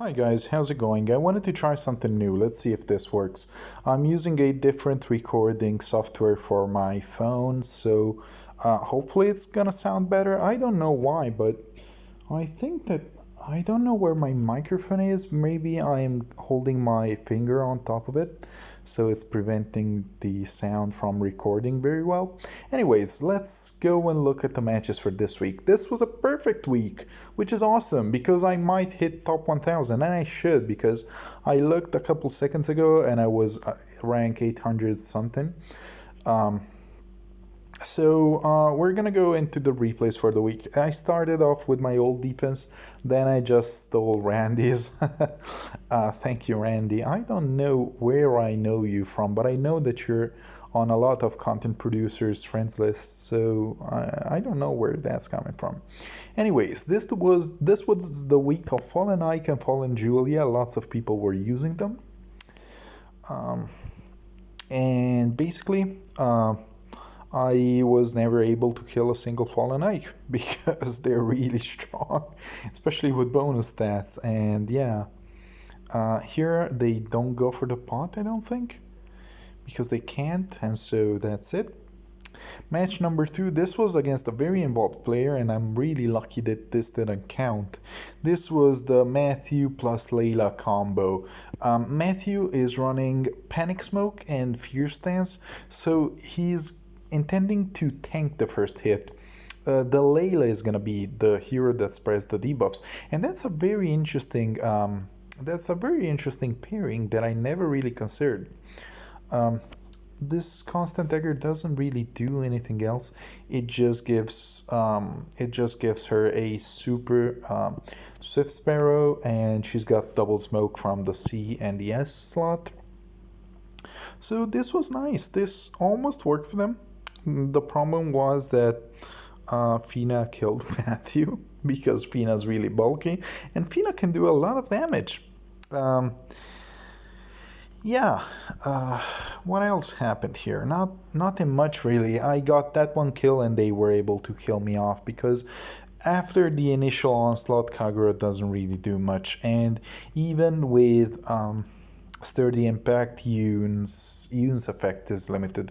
Hi guys, how's it going? I wanted to try something new. Let's see if this works. I'm using a different recording software for my phone, so hopefully it's gonna sound better. I don't know why, but I think that I don't know where my microphone is. Maybe I'm holding my finger on top of it, so it's preventing the sound from recording very well. Anyways, let's go and look at the matches for this week. This was a perfect week, which is awesome because I might hit top 1000, and I should because I looked a couple seconds ago and I was rank 800 something. Um, so we're gonna go into the replays for the week. I started off with my old defense, then I just stole Randy's. Thank you, Randy. I don't know where I know you from, but I know that you're on a lot of content producers friends lists, so I don't know where that's coming from. Anyways, this was the week of Fallen Ike and Fallen Julia. Lots of people were using them, um, and basically. I was never able to kill a single Fallen Ike because they're really strong, especially with bonus stats. And yeah, here they don't go for the pot, I don't think, because they can't, and so that's it. Match number 2, this was against a very involved player, and I'm really lucky that this didn't count. This was the Matthew plus Layla combo. Matthew is running Panic Smoke and Fear Stance, so he's intending to tank the first hit. The Layla is gonna be the hero that spreads the debuffs, and that's a very interesting pairing that I never really considered. Um, this constant dagger doesn't really do anything else. It just gives her a super swift sparrow, and she's got double smoke from the C and the S slot. So this was nice. This almost worked for them. The problem was that Fina killed Matthew because Fina's really bulky, and Fina can do a lot of damage. Um, yeah, what else happened here? Nothing much really. I got that one kill, and they were able to kill me off because after the initial onslaught, Kagura doesn't really do much, and even with sturdy impact, Yoon's effect is limited.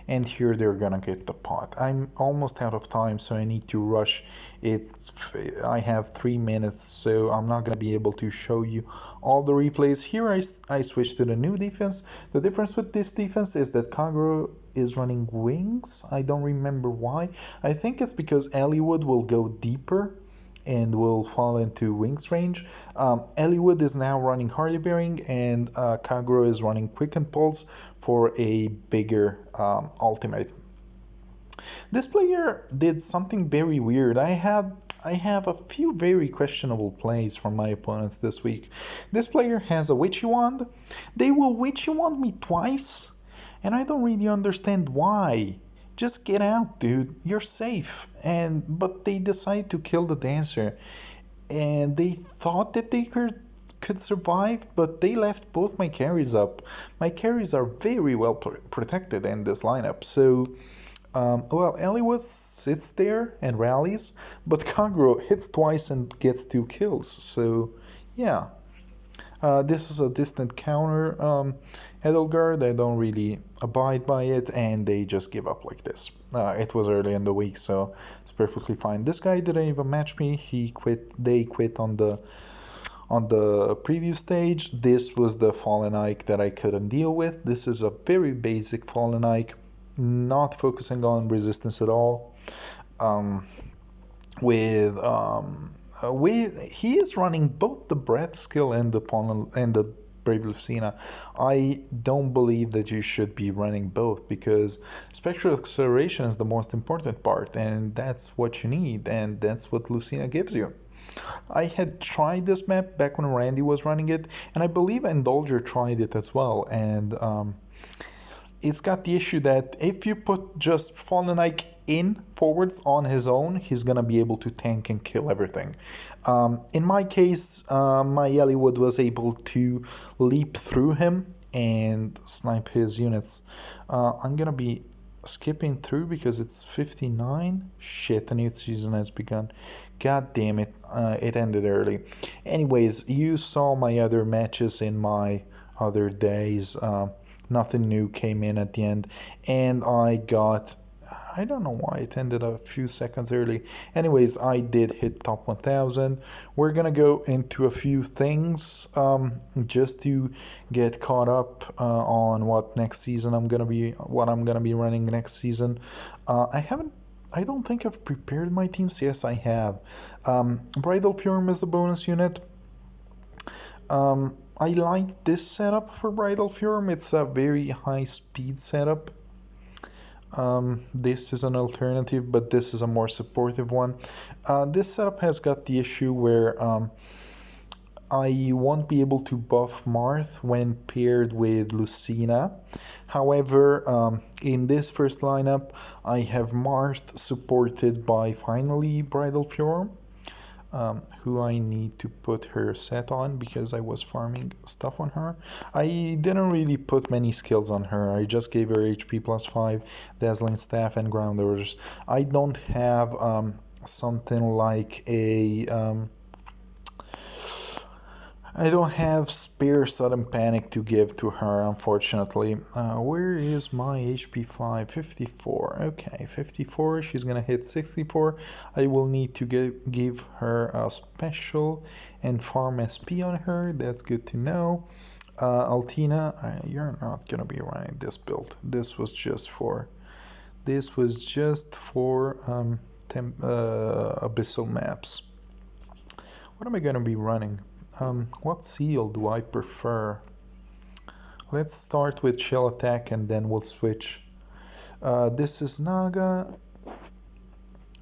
And here they're gonna get the pot. I'm almost out of time, so I need to rush. I have 3 minutes, so I'm not gonna be able to show you all the replays. Here I switched to the new defense. The difference with this defense is that Kagura is running wings. I don't remember why. I think it's because Elliewood will go deeper and will fall into wings range. Elliewood is now running Hardy Bearing, and Kagura is running Quicken Pulse for a bigger ultimate. This player did something very weird. I have a few very questionable plays from my opponents this week. This player has a Witchy Wand. They will Witchy Wand me twice, and I don't really understand why. Just get out, dude. You're safe. But they decide to kill the dancer, and they thought that they could survive, but they left both my carries up. My carries are very well protected in this lineup, so well, Elliewood sits there and rallies, but Kagura hits twice and gets 2 kills. So yeah, this is a distant counter Edelgard. I don't really abide by it, and they just give up like this. It was early in the week, so it's perfectly fine. This guy didn't even match me. He quit. They quit on the previous stage. This was the Fallen Ike that I couldn't deal with. This is a very basic Fallen Ike, not focusing on resistance at all. Um, with he is running both the breath skill and the Brave Lucina. I don't believe that you should be running both because spectral acceleration is the most important part, and that's what you need, and that's what Lucina gives you. I had tried this map back when Randy was running it, and I believe Indulger tried it as well, and it's got the issue that if you put just Fallen Ike in forwards on his own, he's gonna be able to tank and kill everything. In my case, my Elliewood was able to leap through him and snipe his units. I'm gonna be skipping through because it's 59. Shit, the new season has begun. God damn it, it ended early. Anyways, you saw my other matches in my other days. Nothing new came in at the end, and I got. I don't know why it ended a few seconds early. Anyways, I did hit top 1000. We're gonna go into a few things just to get caught up on what I'm gonna be running next season. I don't think I've prepared my teams. Yes, I have. Bridal Fury is the bonus unit. I like this setup for Bridal Fury. It's a very high speed setup. This is an alternative, but this is a more supportive one. This setup has got the issue where I won't be able to buff Marth when paired with Lucina. However, in this first lineup, I have Marth supported by finally Bridal Fury, who I need to put her set on because I was farming stuff on her. I didn't really put many skills on her. I just gave her HP plus 5, Dazzling Staff, and Ground Orders. I don't have something like a I don't have spare sudden panic to give to her, unfortunately. Where is my HP 5? 54. Okay, 54. She's gonna hit 64. I will need to give her a special and farm SP on her. That's good to know. Altina, you're not gonna be running this build. This was just for abyssal maps. What am I gonna be running? What seal do I prefer? Let's start with shell attack and then we'll switch. This is Naga.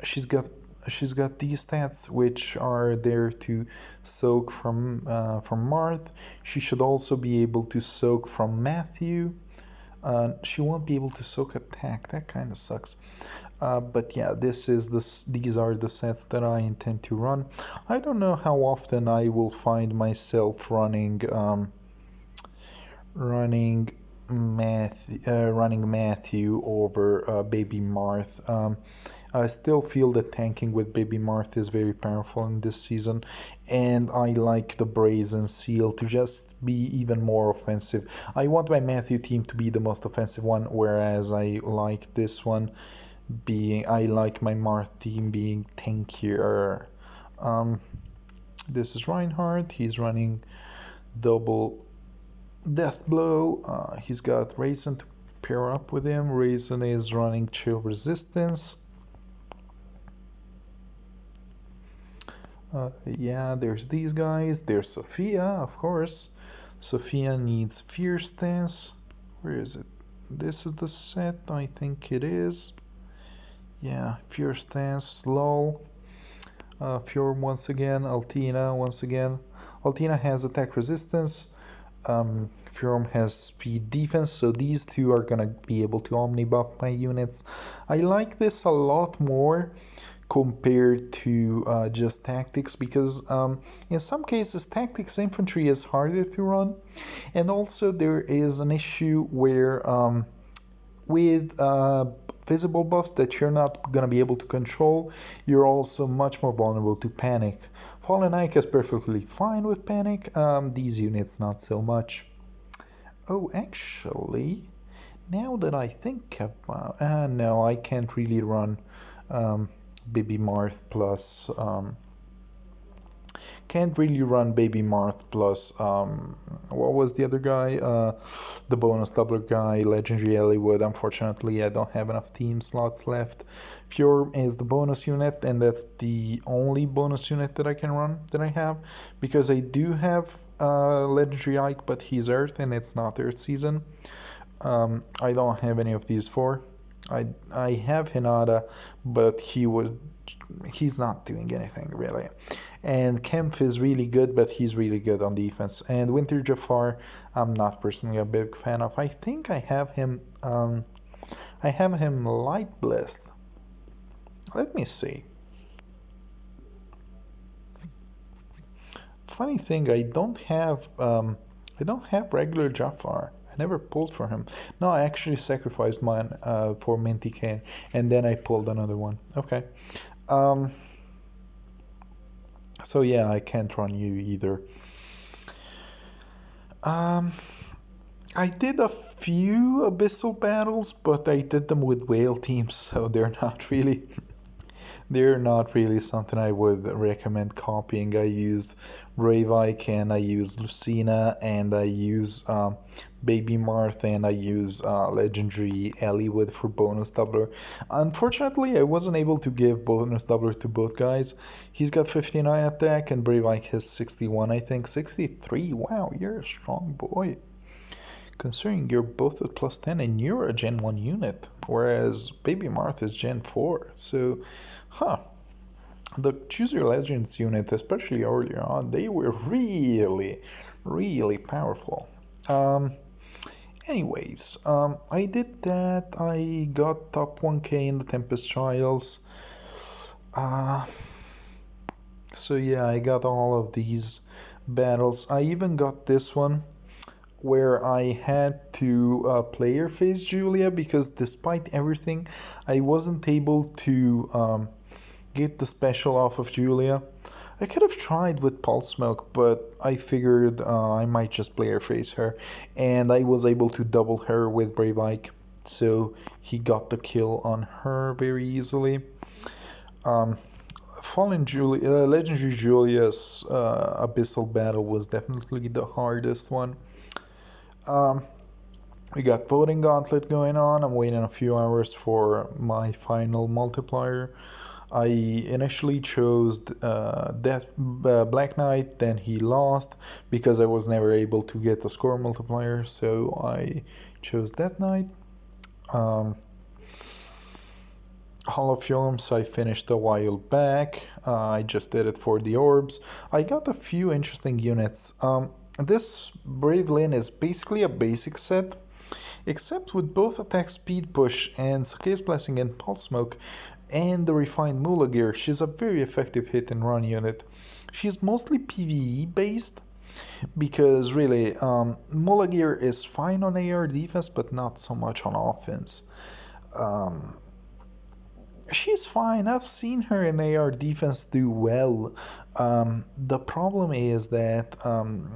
She's got these stats which are there to soak from Marth. She should also be able to soak from Matthew. She won't be able to soak attack. That kind of sucks. But yeah, these are the sets that I intend to run. I don't know how often I will find myself running Matthew over Baby Marth. I still feel that tanking with Baby Marth is very powerful in this season, and I like the Brazen Seal to just be even more offensive. I want my Matthew team to be the most offensive one, whereas I like this one I like my Marth team being tankier. This is Reinhardt. He's running double death blow. He's got Raisin to pair up with him. Raisin is running chill resistance. Yeah, there's these guys. There's Sophia, of course. Sophia needs Fierce Stance. Where is it? This is the set, I think it is. Yeah, Fierce Stance, lol. Fjord once again, Altina once again. Altina has attack resistance. Fjord has speed defense, so these two are gonna be able to omni buff my units. I like this a lot more compared to just tactics because in some cases tactics infantry is harder to run, and also there is an issue where with visible buffs that you're not going to be able to control, you're also much more vulnerable to panic. Fallen Ike is perfectly fine with panic, these units not so much. Oh, actually, now that I think about no, I can't really run Baby Marth plus can't really run Baby Marth plus what was the other guy? The bonus doubler guy, Legendary Elliewood. Unfortunately, I don't have enough team slots left. Fjord is the bonus unit, and that's the only bonus unit that I can run that I have, because I do have Legendary Ike, but he's Earth and it's not Earth season. I don't have any of these four. I have Hinata, but he's not doing anything really. And Kempf is really good, but he's really good on defense. And Winter Jafar, I'm not personally a big fan of. I think I have him light blessed. Let me see. Funny thing, I don't have regular Jafar. I never pulled for him. No, I actually sacrificed mine for Minty Kane, and then I pulled another one. Okay. So yeah, I can't run you either. Um, I did a few abyssal battles, but I did them with whale teams, so they're not really something I would recommend copying. I used Ravike and I use Lucina and I use Baby Marth and I use Legendary Eliwood for bonus doubler. Unfortunately, I wasn't able to give bonus doubler to both guys. He's got 59 attack and Bravike has 61, I think. 63? Wow, you're a strong boy. Considering you're both at plus 10 and you're a Gen 1 unit, whereas Baby Marth is Gen 4. So, huh. The Choose Your Legends unit, especially earlier on, they were really, really powerful. Um, I did that. I got top 1k in the Tempest Trials. Uh, so yeah, I got all of these battles. I even got this one where I had to player face Julia because despite everything, I wasn't able to get the special off of Julia. I could have tried with Pulse Smoke, but I figured I might just player face her, and I was able to double her with Brave Ike, so he got the kill on her very easily. Um, Fallen Julia, Legendary Julia's Abyssal Battle was definitely the hardest one. Um, we got Voting Gauntlet going on. I'm waiting a few hours for my final multiplier. I initially chose Black Knight, then he lost because I was never able to get the score multiplier, so I chose Death Knight. Um, Hall of Fumes I finished a while back. I just did it for the orbs. I got a few interesting units. This Brave Lyn is basically a basic set, except with both attack speed push and Sake's Blessing and Pulse Smoke and the refined Mula Gear. She's a very effective hit and run unit. She's mostly PvE based because really Mula Gear is fine on AR defense but not so much on offense. Um, she's fine. I've seen her in AR defense do well. The problem is that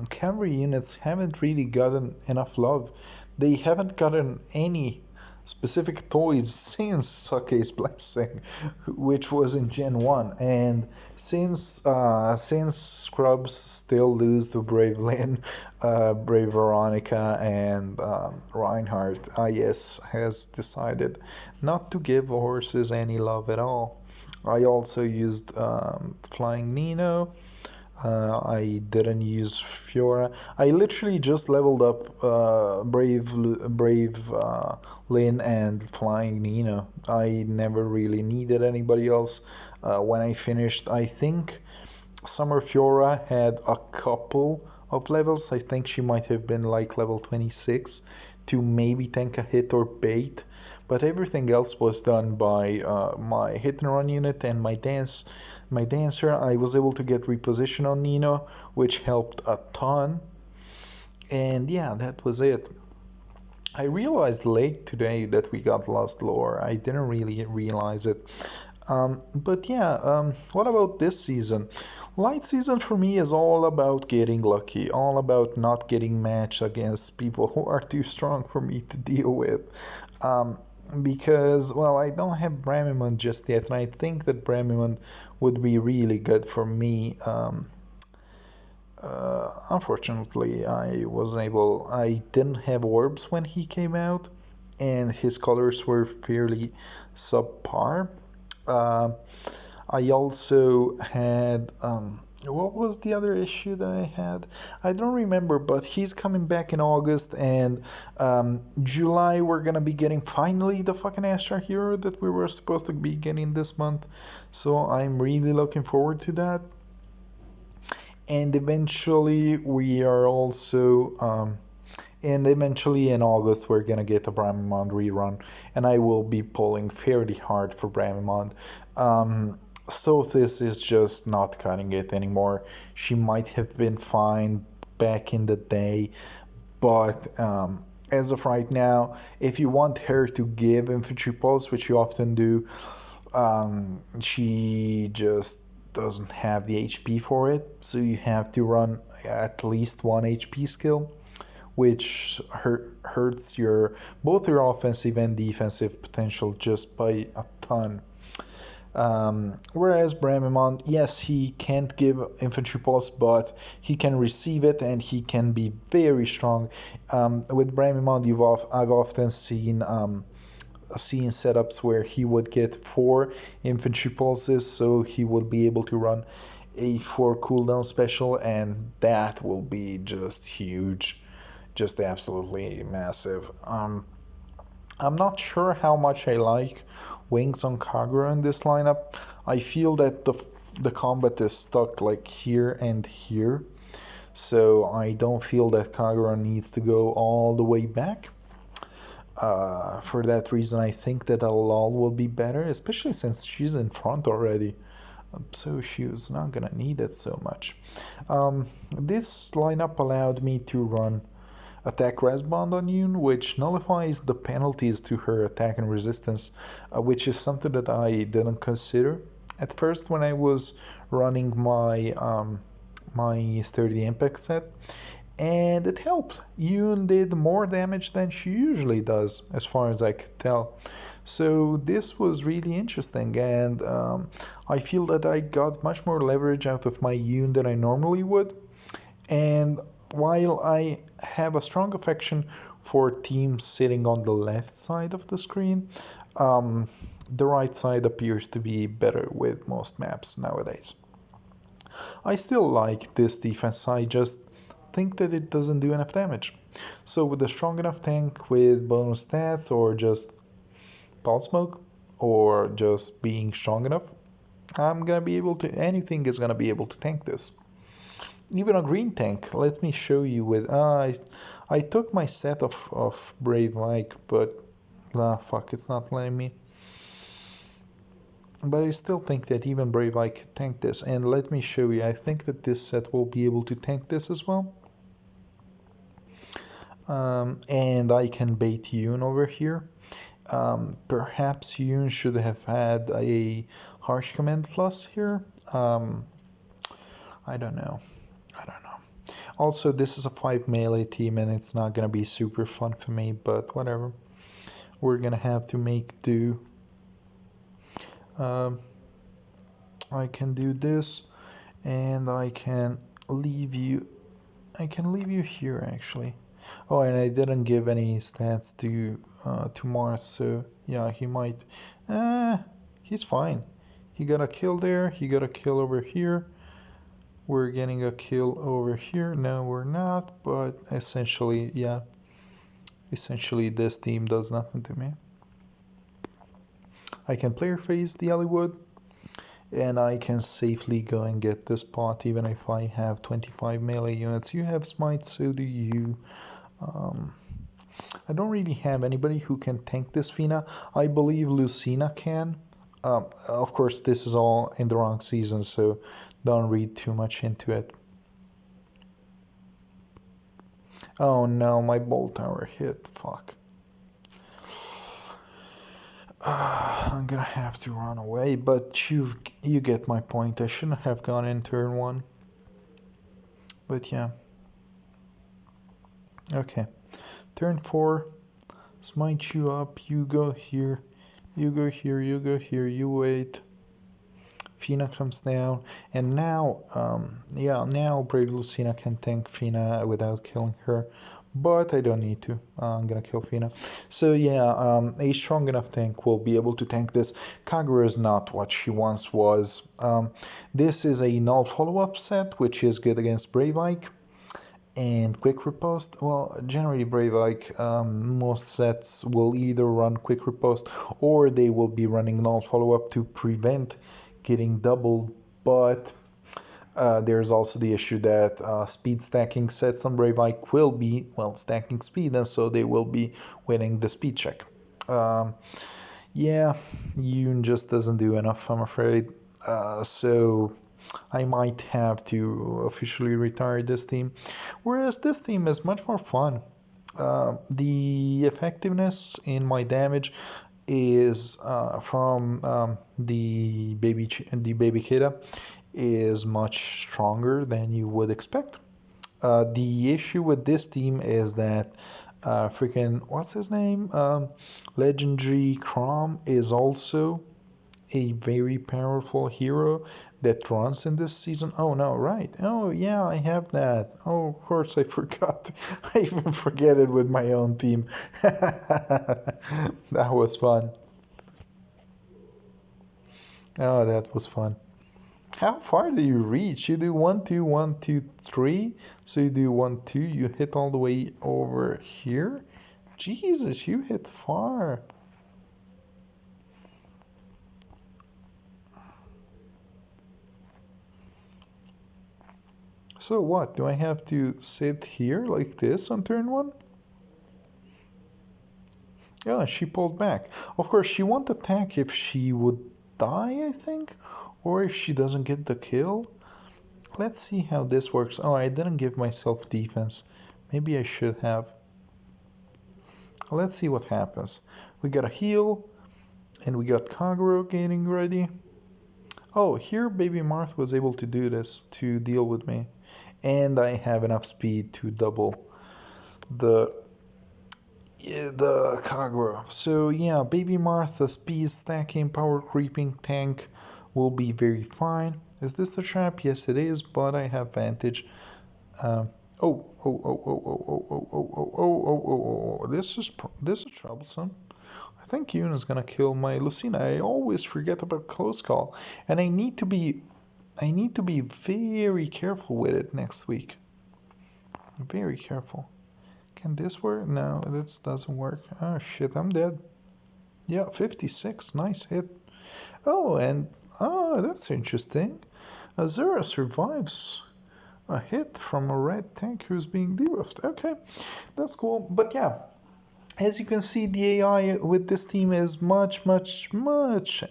cavalry units haven't really gotten enough love. They haven't gotten any specific toys since Sake's Blessing, which was in Gen 1. And since Scrubs still lose to Brave Lyn, Brave Veronica, and Reinhardt, IS has decided not to give horses any love at all. I also used Flying Nino. I didn't use Fiora. I literally just leveled up Brave Lyn and Flying Nino. I never really needed anybody else. When I finished, I think Summer Fiora had a couple of levels. I think she might have been like level 26 to maybe tank a hit or bait, but everything else was done by my hit and run unit and my dancer. I was able to get reposition on Nino, which helped a ton. And yeah, that was it. I realized late today that we got lost lore. I didn't really realize it. But yeah, what about this season? Light season for me is all about getting lucky, all about not getting matched against people who are too strong for me to deal with. Um, because, well, I don't have Bramimond just yet, and I think that Bramimond would be really good for me. Unfortunately, I didn't have orbs when he came out, and his colors were fairly subpar. Uh, I also had what was the other issue that I had? I don't remember, but he's coming back in August, and July we're gonna be getting finally the fucking Astra Hero that we were supposed to be getting this month. So I'm really looking forward to that. And eventually we are also and eventually in August we're gonna get a Bramimond rerun, and I will be pulling fairly hard for Bramimond. Sothis is just not cutting it anymore. She might have been fine back in the day, but as of right now, if you want her to give infantry pulse, which you often do, she just doesn't have the HP for it, so you have to run at least one HP skill, which hurts your both your offensive and defensive potential just by a ton. Whereas Bramimond, yes, he can't give infantry pulse, but he can receive it and he can be very strong. With Bramimond, I've often seen setups where he would get 4 infantry pulses, so he would be able to run a 4 cooldown special, and that will be just huge, just absolutely massive. I'm not sure how much I like Wings on Kagura in this lineup. I feel that the combat is stuck like here and here, so I don't feel that Kagura needs to go all the way back. For that reason, I think that a lull will be better, especially since she's in front already. So she was not gonna need it so much. This lineup allowed me to run attack Resbond on Yoon, which nullifies the penalties to her attack and resistance, which is something that I didn't consider at first when I was running my sturdy impact set, and it helped. Yoon did more damage than she usually does, as far as I could tell. So this was really interesting, and I feel that I got much more leverage out of my Yoon than I normally would. And while I have a strong affection for teams sitting on the left side of the screen, the right side appears to be better with most maps nowadays. I still like this defense, I just think that it doesn't do enough damage. So with a strong enough tank with bonus stats, or just pulse smoke, or just being strong enough, I'm gonna be able to, anything is gonna be able to tank this. Even a green tank. Let me show you with I took my set of Brave Mike, but fuck, it's not letting me. But I still think that even Brave Mike could tank this, and let me show you. I think that this set will be able to tank this as well. And I can bait Yoon over here. Perhaps Yoon should have had a harsh command plus here. I don't know. Also, this is a 5 melee team and it's not gonna be super fun for me, but whatever. We're gonna have to make do. I can do this, and I can leave you here actually. Oh, and I didn't give any stats to Mars, so yeah, he might. He's fine. He got a kill there. He got a kill over here. We're getting a kill over here. No, we're not. But essentially, yeah. Essentially, this team does nothing to me. I can player phase the Hollywood, and I can safely go and get this pot even if I have 25 melee units. You have smite, so do you. I don't really have anybody who can tank this Fina. I believe Lucina can. Of course, this is all in the wrong season, so don't read too much into it. Oh no, my bolt tower hit. Fuck. I'm gonna have to run away, but you get my point. I shouldn't have gone in turn 1. But yeah. Okay. Turn 4. Smite you up. You go here. You go here. You go here. You wait. Fina comes down, and now, now Brave Lucina can tank Fina without killing her, but I don't need to. I'm gonna kill Fina. So yeah, a strong enough tank will be able to tank this. Kagura is not what she once was. This is a null follow-up set, which is good against Brave Ike and Quick Riposte. Well, generally Brave Ike, most sets will either run Quick Riposte or they will be running null follow-up to prevent getting doubled, but there's also the issue that speed stacking sets on Brave Ike will be, well, stacking speed, and so they will be winning the speed check. Yeah, Yoon just doesn't do enough, I'm afraid. So I might have to officially retire this team. Whereas this team is much more fun. The effectiveness in my damage is from the baby Kida is much stronger than you would expect. The issue with this team is that freaking what's his name? Legendary Crom is also a very powerful hero that runs in this season. Oh no, right. Oh yeah, I have that. Oh, of course I forgot. I even forget it with my own team. That was fun. Oh, that was fun. How far do you reach? You do 1, 2, 1, 2, 3. So you do 1, 2. You hit all the way over here. Jesus, you hit far. So what? Do I have to sit here like this on turn 1? Yeah, she pulled back. Of course, she won't attack if she would die, I think, or if she doesn't get the kill. Let's see how this works. Oh, I didn't give myself defense. Maybe I should have. Let's see what happens. We got a heal, and we got Kaguro getting ready. Oh, here Baby Marth was able to do this to deal with me. And I have enough speed to double the Kagura. So yeah, Baby Martha, speed stacking, power creeping tank will be very fine. Is this the trap? Yes, it is, but I have vantage. Oh, oh, oh, oh, oh, oh, oh, oh, oh, oh, oh, oh, oh. This is troublesome. I think Yuna's gonna kill my Lucina. I always forget about close call, and I need to be very careful with it next week. Very careful. Can this work? No, this doesn't work. Oh shit, I'm dead. Yeah, 56. Nice hit. Oh, and that's interesting. Azura survives a hit from a red tank who's being debuffed. Okay, that's cool. But yeah, as you can see, the AI with this team is much, much, much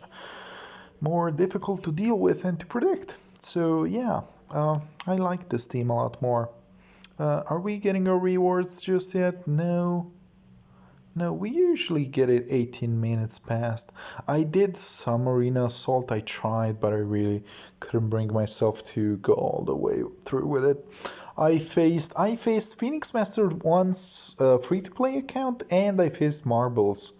more difficult to deal with and to predict. So yeah, I like this team a lot more. Are we getting our rewards just yet? No. No, we usually get it 18 minutes past. I did some arena assault, I tried, but I really couldn't bring myself to go all the way through with it. I faced Phoenix Master once, free to play account, and I faced Marbles.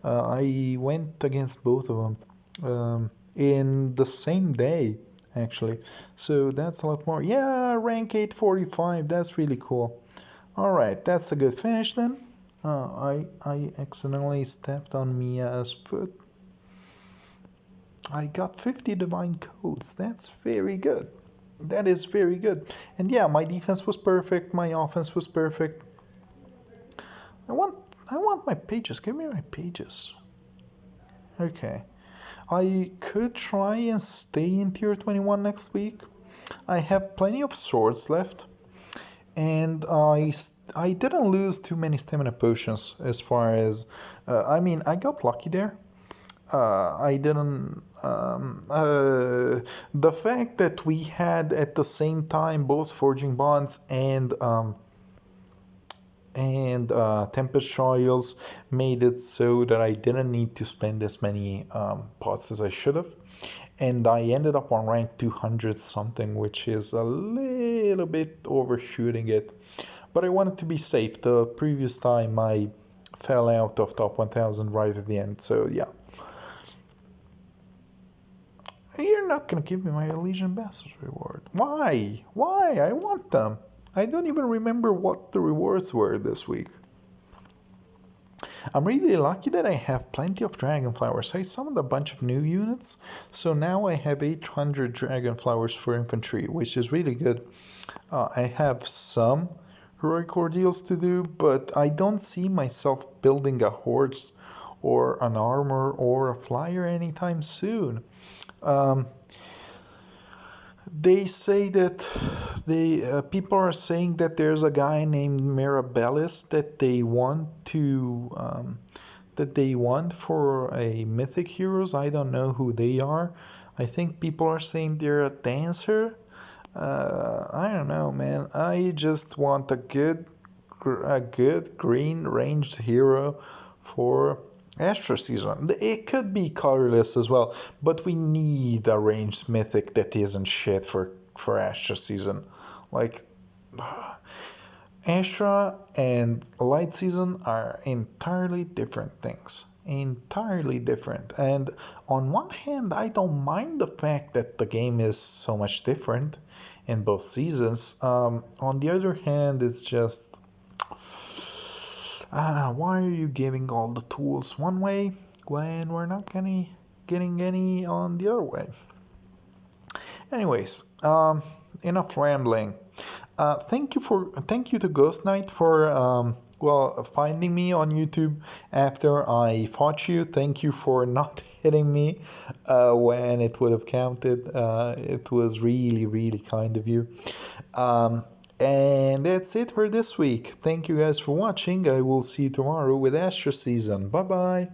I went against both of them in the same day, actually. So that's a lot more. Yeah, rank 845. That's really cool. All right, that's a good finish then. I accidentally stepped on Mia's foot. I got 50 divine codes. That's very good. That is very good. And yeah, my defense was perfect. My offense was perfect. I want I want my pages. Give me my pages. Okay. I could try and stay in tier 21 next week. I have plenty of swords left, and I didn't lose too many stamina potions as far as I mean, I got lucky there. I didn't the fact that we had at the same time both forging bonds and Tempest Trials made it so that I didn't need to spend as many pots as I should have. And I ended up on rank 200 something, which is a little bit overshooting it. But I wanted to be safe. The previous time I fell out of top 1000 right at the end, so yeah. You're not gonna give me my Elysian Ambassador reward. Why? Why? I want them. I don't even remember what the rewards were this week. I'm really lucky that I have plenty of dragon flowers. I summoned a bunch of new units, so now I have 800 dragon flowers for infantry, which is really good. I have some heroic ordeals to do, but I don't see myself building a horse or an armor or a flyer anytime soon. Um, they say that people are saying that there's a guy named Mirabilis that they want for a mythic heroes. I don't know who they are. I think people are saying they're a dancer. I don't know, man. I just want a good green ranged hero for Astra season. It could be colorless as well, but we need a ranged mythic that isn't shit for Astra season. Like Astra and Light season are entirely different things. Entirely different. And on one hand, I don't mind the fact that the game is so much different in both seasons. On the other hand, it's just why are you giving all the tools one way when we're not getting any on the other way? Anyways, enough rambling. Thank you to GhostKnight for finding me on YouTube after I fought you. Thank you for not hitting me when it would have counted. It was really kind of you. And that's it for this week. Thank you guys for watching. I will see you tomorrow with Astra Season. Bye bye.